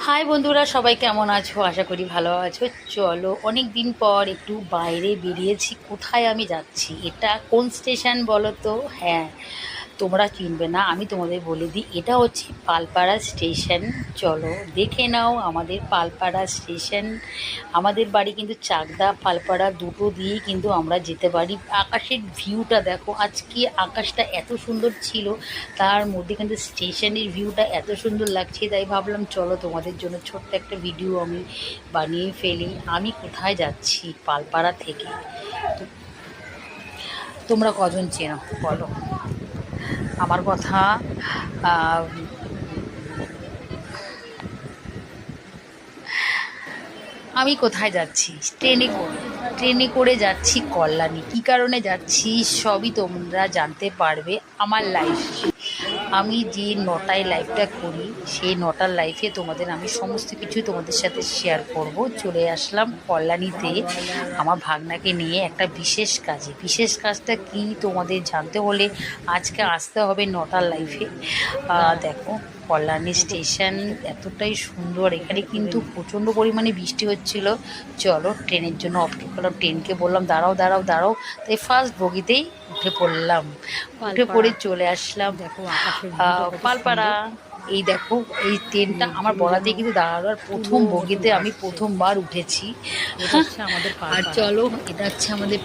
High বন্ধুরা, সবাই কেমন আছো? আশা করি ভালো আছো। চলো, অনেক দিন পর একটু বাইরে বেরিয়েছি। কোথায় আমি যাচ্ছি, এটা কোন স্টেশন বলো তো? হ্যাঁ, তোমরা চিনবে না, আমি তোমাদের বলে দিই, এটা হচ্ছে পালপাড়া স্টেশন। চলো দেখে নাও আমাদের পালপাড়া স্টেশন। আমাদের বাড়ি কিন্তু চাকদা পালপাড়া দুটো দিয়েই কিন্তু আমরা যেতে পারি। আকাশের ভিউটা দেখো, আজকে আকাশটা এত সুন্দর ছিল, তার মধ্যে কিন্তু স্টেশনের ভিউটা এত সুন্দর লাগছে, তাই ভাবলাম চলো তোমাদের জন্য ছোট্ট একটা ভিডিও আমি বানিয়ে ফেলি। আমি কোথায় যাচ্ছি পালপাড়া থেকে, তো তোমরা কজন চেনো বলো আমার কথা? আহ, আমি কোথায় যাচ্ছি? ট্রেনে করে যাচ্ছি কল্যাণী। কী কারণে যাচ্ছি সবই তোমরা জানতে পারবে আমার লাইফ। আমি যে নটায় লাইফটা করি, সেই নটার লাইফে তোমাদের আমি সমস্ত কিছু তোমাদের সাথে শেয়ার করব। চলে আসলাম কল্যাণীতে আমার ভাগনাকে নিয়ে একটা বিশেষ কাজে। বিশেষ কাজটা কি তোমাদের জানতে হলে আজকে আসতে হবে নটার লাইফে। দেখো, কল্যাণী স্টেশন এতটাই সুন্দর, এখানে কিন্তু প্রচণ্ড পরিমাণে বৃষ্টি হচ্ছিল। চলো ট্রেনের জন্য অপেক্ষা করলাম, ট্রেনকে বললাম দাঁড়াও দাঁড়াও দাঁড়াও, তাই ফার্স্ট বগিতেই উঠে পড়লাম। উঠে পড়ে চলে আসলাম দেখো আকাশের পালপাড়া। এই দেখো, এই ট্রেনটা আমার বলাতে কিন্তু দাঁড়াবার প্রথম বগিতে আমি প্রথমবার উঠেছি। এটা হচ্ছে আমাদের আর চলো, এটা হচ্ছে আমাদের